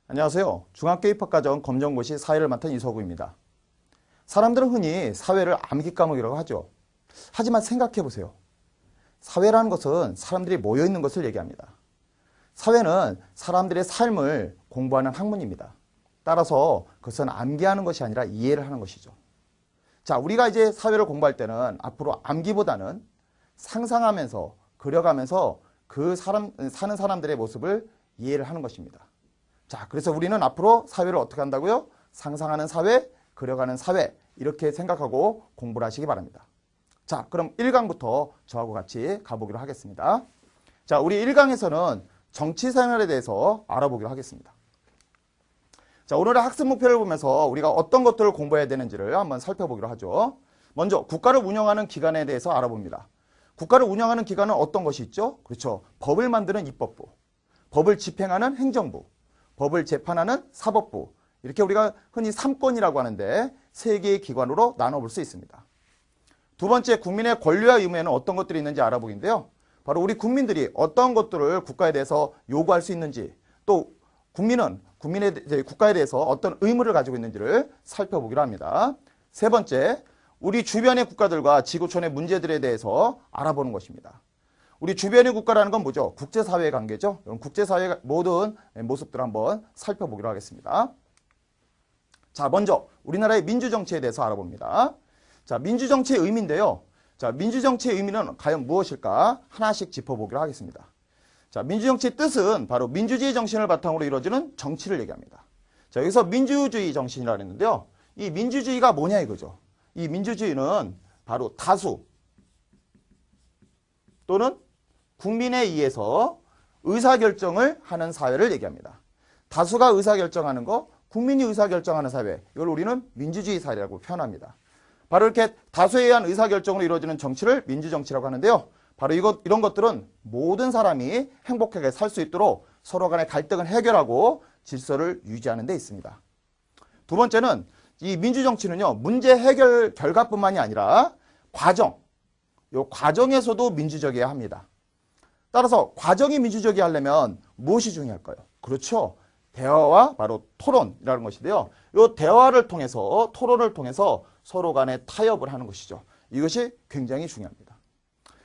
안녕하세요. 중학교 입학과정 검정고시 사회를 맡은 이서구입니다. 사람들은 흔히 사회를 암기 과목이라고 하죠. 하지만 생각해 보세요. 사회라는 것은 사람들이 모여있는 것을 얘기합니다. 사회는 사람들의 삶을 공부하는 학문입니다. 따라서 그것은 암기하는 것이 아니라 이해를 하는 것이죠. 자, 우리가 이제 사회를 공부할 때는 앞으로 암기보다는 상상하면서 그려가면서 사는 사람들의 모습을 이해를 하는 것입니다. 자, 그래서 우리는 앞으로 사회를 어떻게 한다고요? 상상하는 사회, 그려가는 사회, 이렇게 생각하고 공부를 하시기 바랍니다. 자, 그럼 1강부터 저하고 같이 가보기로 하겠습니다. 자, 우리 1강에서는 정치 생활에 대해서 알아보기로 하겠습니다. 자, 오늘의 학습 목표를 보면서 우리가 어떤 것들을 공부해야 되는지를 한번 살펴보기로 하죠. 먼저 국가를 운영하는 기관에 대해서 알아봅니다. 국가를 운영하는 기관은 어떤 것이 있죠? 그렇죠. 법을 만드는 입법부, 법을 집행하는 행정부, 법을 재판하는 사법부, 이렇게 우리가 흔히 3권이라고 하는데 3개의 기관으로 나눠볼 수 있습니다. 두 번째, 국민의 권리와 의무에는 어떤 것들이 있는지 알아보기인데요. 바로 우리 국민들이 어떤 것들을 국가에 대해서 요구할 수 있는지, 또 국민은 국가에 대해서 어떤 의무를 가지고 있는지를 살펴보기로 합니다. 세 번째, 우리 주변의 국가들과 지구촌의 문제들에 대해서 알아보는 것입니다. 우리 주변의 국가라는 건 뭐죠? 국제사회의 관계죠. 그럼 국제사회의 모든 모습들을 한번 살펴보기로 하겠습니다. 자, 먼저 우리나라의 민주정치에 대해서 알아봅니다. 자, 민주정치의 의미인데요. 자, 민주정치의 의미는 과연 무엇일까? 하나씩 짚어보기로 하겠습니다. 자, 민주정치의 뜻은 바로 민주주의 정신을 바탕으로 이루어지는 정치를 얘기합니다. 자, 여기서 민주주의 정신이라고 했는데요. 이 민주주의가 뭐냐 이거죠. 이 민주주의는 바로 다수 또는 국민에 의해서 의사결정을 하는 사회를 얘기합니다. 다수가 의사결정하는 거, 국민이 의사결정하는 사회, 이걸 우리는 민주주의 사회라고 표현합니다. 바로 이렇게 다수에 의한 의사결정으로 이루어지는 정치를 민주정치라고 하는데요. 바로 이런 것들은 모든 사람이 행복하게 살 수 있도록 서로 간의 갈등을 해결하고 질서를 유지하는 데 있습니다. 두 번째는 이 민주정치는요, 문제 해결 결과뿐만이 아니라 이 과정에서도 민주적이어야 합니다. 따라서 과정이 민주적이 하려면 무엇이 중요할까요? 그렇죠. 대화와 바로 토론이라는 것인데요. 이 대화를 통해서, 토론을 통해서 서로 간에 타협을 하는 것이죠. 이것이 굉장히 중요합니다.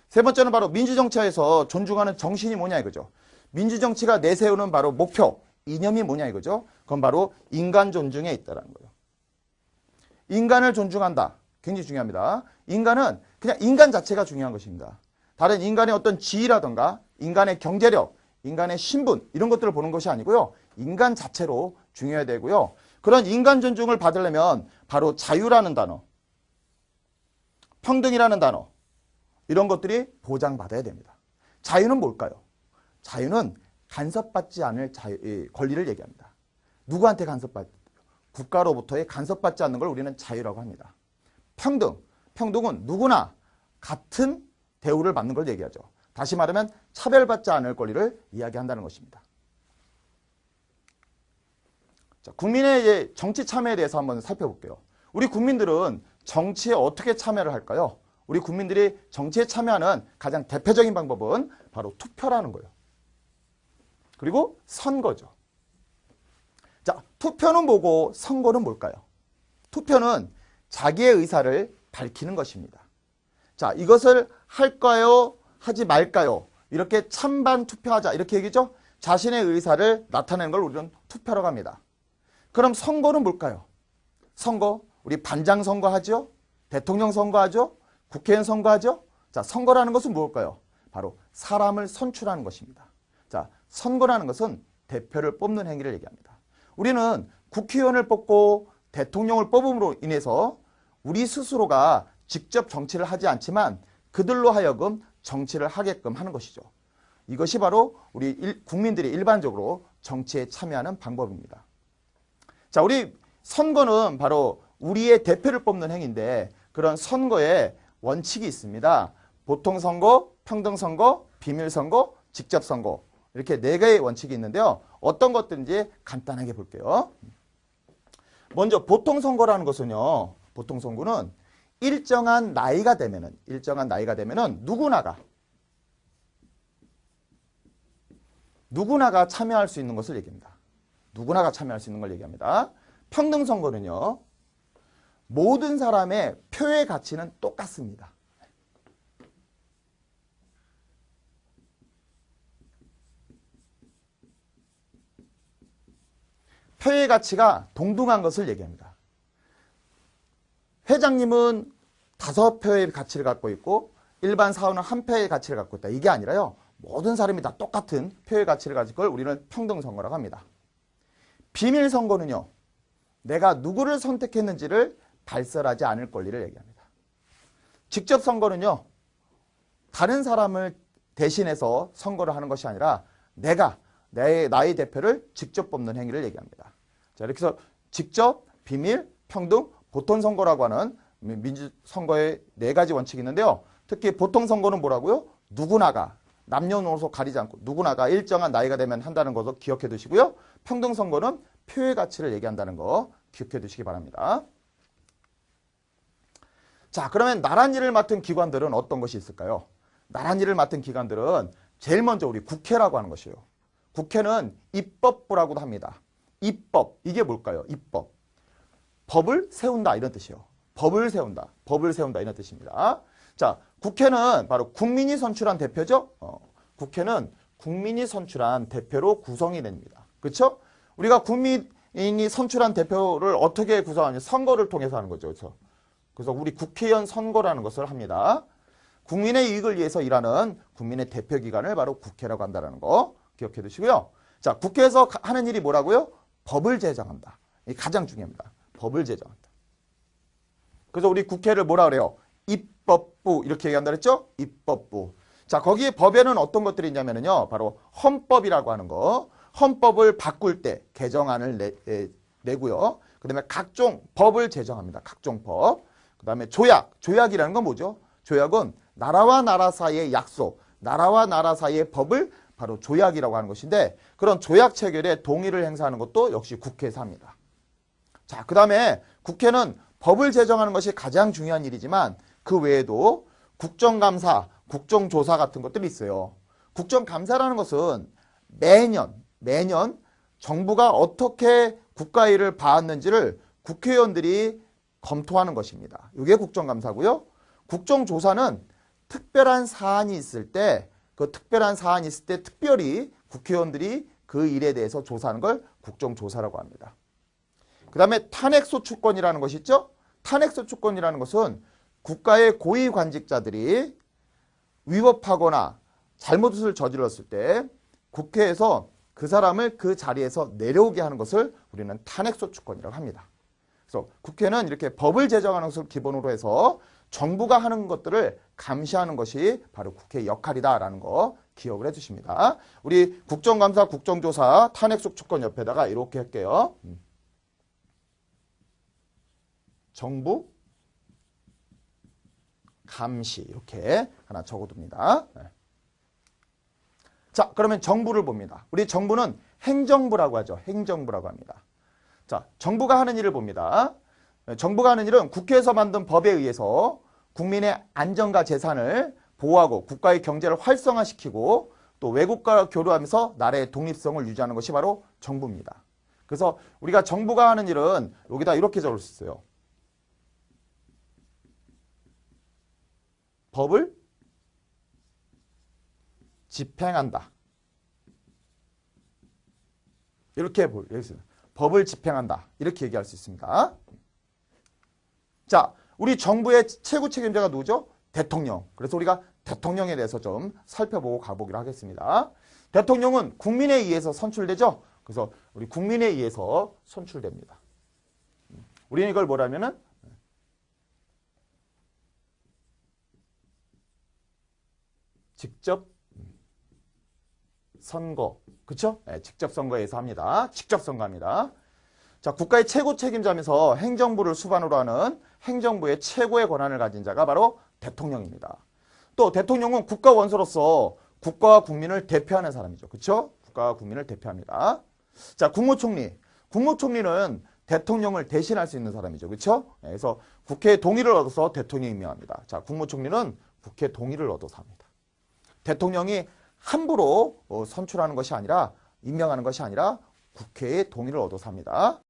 세 번째는 바로 민주정치에서 존중하는 정신이 뭐냐 이거죠. 민주정치가 내세우는 바로 목표, 이념이 뭐냐 이거죠. 그건 바로 인간 존중에 있다는 거예요. 인간을 존중한다. 굉장히 중요합니다. 인간은 그냥 인간 자체가 중요한 것입니다. 다른 인간의 어떤 지위라든가 인간의 경제력, 인간의 신분 이런 것들을 보는 것이 아니고요. 인간 자체로 중요해야 되고요. 그런 인간 존중을 받으려면 바로 자유라는 단어, 평등이라는 단어 이런 것들이 보장받아야 됩니다. 자유는 뭘까요? 자유는 간섭받지 않을 권리를 얘기합니다. 누구한테 국가로부터의 간섭받지 않는 걸 우리는 자유라고 합니다. 평등은 누구나 같은 대우를 받는 걸 얘기하죠. 다시 말하면 차별받지 않을 권리를 이야기한다는 것입니다. 자, 국민의 정치 참여에 대해서 한번 살펴볼게요. 우리 국민들은 정치에 어떻게 참여를 할까요? 우리 국민들이 정치에 참여하는 가장 대표적인 방법은 바로 투표라는 거예요. 그리고 선거죠. 자, 투표는 뭐고 선거는 뭘까요? 투표는 자기의 의사를 밝히는 것입니다. 자, 이것을 할까요? 하지 말까요? 이렇게 찬반 투표하자 이렇게 얘기죠. 자신의 의사를 나타내는 걸 우리는 투표라고 합니다. 그럼 선거는 뭘까요? 선거, 우리 반장 선거하죠? 대통령 선거하죠? 국회의원 선거하죠? 자, 선거라는 것은 무엇일까요? 바로 사람을 선출하는 것입니다. 자, 선거라는 것은 대표를 뽑는 행위를 얘기합니다. 우리는 국회의원을 뽑고 대통령을 뽑음으로 인해서 우리 스스로가 직접 정치를 하지 않지만 그들로 하여금 정치를 하게끔 하는 것이죠. 이것이 바로 우리 국민들이 일반적으로 정치에 참여하는 방법입니다. 자, 우리 선거는 바로 우리의 대표를 뽑는 행위인데 그런 선거에 원칙이 있습니다. 보통선거, 평등선거, 비밀선거, 직접선거 이렇게 4개의 원칙이 있는데요. 어떤 것들인지 간단하게 볼게요. 먼저 보통선거라는 것은요. 보통선거는 일정한 나이가 되면은 누구나가 참여할 수 있는 것을 얘기합니다. 누구나가 참여할 수 있는 걸 얘기합니다. 평등선거는요. 모든 사람의 표의 가치는 똑같습니다. 표의 가치가 동등한 것을 얘기합니다. 회장님은 5표의 가치를 갖고 있고 일반 사원은 1표의 가치를 갖고 있다. 이게 아니라요. 모든 사람이 다 똑같은 표의 가치를 가질 걸 우리는 평등선거라고 합니다. 비밀선거는요. 내가 누구를 선택했는지를 발설하지 않을 권리를 얘기합니다. 직접선거는요. 다른 사람을 대신해서 선거를 하는 것이 아니라 내가 나의 대표를 직접 뽑는 행위를 얘기합니다. 자, 이렇게 해서 직접, 비밀, 평등, 보통선거라고 하는 민주선거의 4가지 원칙이 있는데요. 특히 보통선거는 뭐라고요? 누구나가, 남녀노소 가리지 않고 누구나가 일정한 나이가 되면 한다는 것을 기억해 두시고요. 평등선거는 표의 가치를 얘기한다는 거 기억해 두시기 바랍니다. 자, 그러면 나란 일을 맡은 기관들은 어떤 것이 있을까요? 나란 일을 맡은 기관들은 제일 먼저 우리 국회라고 하는 것이에요. 국회는 입법부라고도 합니다. 입법, 이게 뭘까요? 입법. 법을 세운다 이런 뜻이에요. 법을 세운다 이런 뜻입니다. 자, 국회는 바로 국민이 선출한 대표죠. 국회는 국민이 선출한 대표로 구성이 됩니다. 그렇죠? 우리가 국민이 선출한 대표를 어떻게 구성하냐? 선거를 통해서 하는 거죠. 그렇죠? 그래서 우리 국회의원 선거라는 것을 합니다. 국민의 이익을 위해서 일하는 국민의 대표기관을 바로 국회라고 한다는 거 기억해 두시고요. 자, 국회에서 하는 일이 뭐라고요? 법을 제정한다. 이게 가장 중요합니다. 법을 제정한다. 그래서 우리 국회를 뭐라 그래요? 입법부 이렇게 얘기한다 그랬죠? 입법부. 자, 거기에 법에는 어떤 것들이 있냐면요. 바로 헌법이라고 하는 거. 헌법을 바꿀 때 개정안을 내고요. 그 다음에 각종 법을 제정합니다. 각종 법. 그 다음에 조약. 조약이라는 건 뭐죠? 조약은 나라와 나라 사이의 약속, 나라와 나라 사이의 법을 바로 조약이라고 하는 것인데 그런 조약 체결에 동의를 행사하는 것도 역시 국회에서 합니다. 자, 그 다음에 국회는 법을 제정하는 것이 가장 중요한 일이지만 그 외에도 국정감사, 국정조사 같은 것들이 있어요. 국정감사라는 것은 매년 정부가 어떻게 국가 일을 봐왔는지를 국회의원들이 검토하는 것입니다. 이게 국정감사고요. 국정조사는 특별한 사안이 있을 때 특별히 국회의원들이 그 일에 대해서 조사하는 걸 국정조사라고 합니다. 그 다음에 탄핵소추권이라는 것이 있죠. 탄핵소추권이라는 것은 국가의 고위관직자들이 위법하거나 잘못을 저질렀을 때 국회에서 그 사람을 그 자리에서 내려오게 하는 것을 우리는 탄핵소추권이라고 합니다. 그래서 국회는 이렇게 법을 제정하는 것을 기본으로 해서 정부가 하는 것들을 감시하는 것이 바로 국회의 역할이다라는 거 기억을 해주십니다. 우리 국정감사, 국정조사, 탄핵소추권 옆에다가 이렇게 할게요. 정부 감시 이렇게 하나 적어둡니다. 자, 그러면 정부를 봅니다. 우리 정부는 행정부라고 하죠. 행정부라고 합니다. 자, 정부가 하는 일을 봅니다. 정부가 하는 일은 국회에서 만든 법에 의해서 국민의 안전과 재산을 보호하고 국가의 경제를 활성화시키고 또 외국과 교류하면서 나라의 독립성을 유지하는 것이 바로 정부입니다. 그래서 우리가 정부가 하는 일은 여기다 이렇게 적을 수 있어요. 법을 집행한다. 이렇게 법을 집행한다. 이렇게 얘기할 수 있습니다. 자, 우리 정부의 최고 책임자가 누구죠? 대통령. 그래서 우리가 대통령에 대해서 좀 살펴보고 가보기로 하겠습니다. 대통령은 국민에 의해서 선출되죠? 그래서 우리 국민에 의해서 선출됩니다. 우리는 이걸 뭐라면은 직접 선거. 그쵸? 네, 직접 선거에서 합니다. 직접 선거합니다. 자, 국가의 최고 책임자면서 행정부를 수반으로 하는 행정부의 최고의 권한을 가진 자가 바로 대통령입니다. 또 대통령은 국가 원수로서 국가와 국민을 대표하는 사람이죠. 그렇죠? 국가와 국민을 대표합니다. 자, 국무총리. 국무총리는 대통령을 대신할 수 있는 사람이죠. 그렇죠? 그래서 국회의 동의를 얻어서 대통령이 임명합니다. 자, 국무총리는 국회 동의를 얻어서 합니다. 대통령이 함부로 선출하는 것이 아니라 임명하는 것이 아니라 국회의 동의를 얻어서 합니다.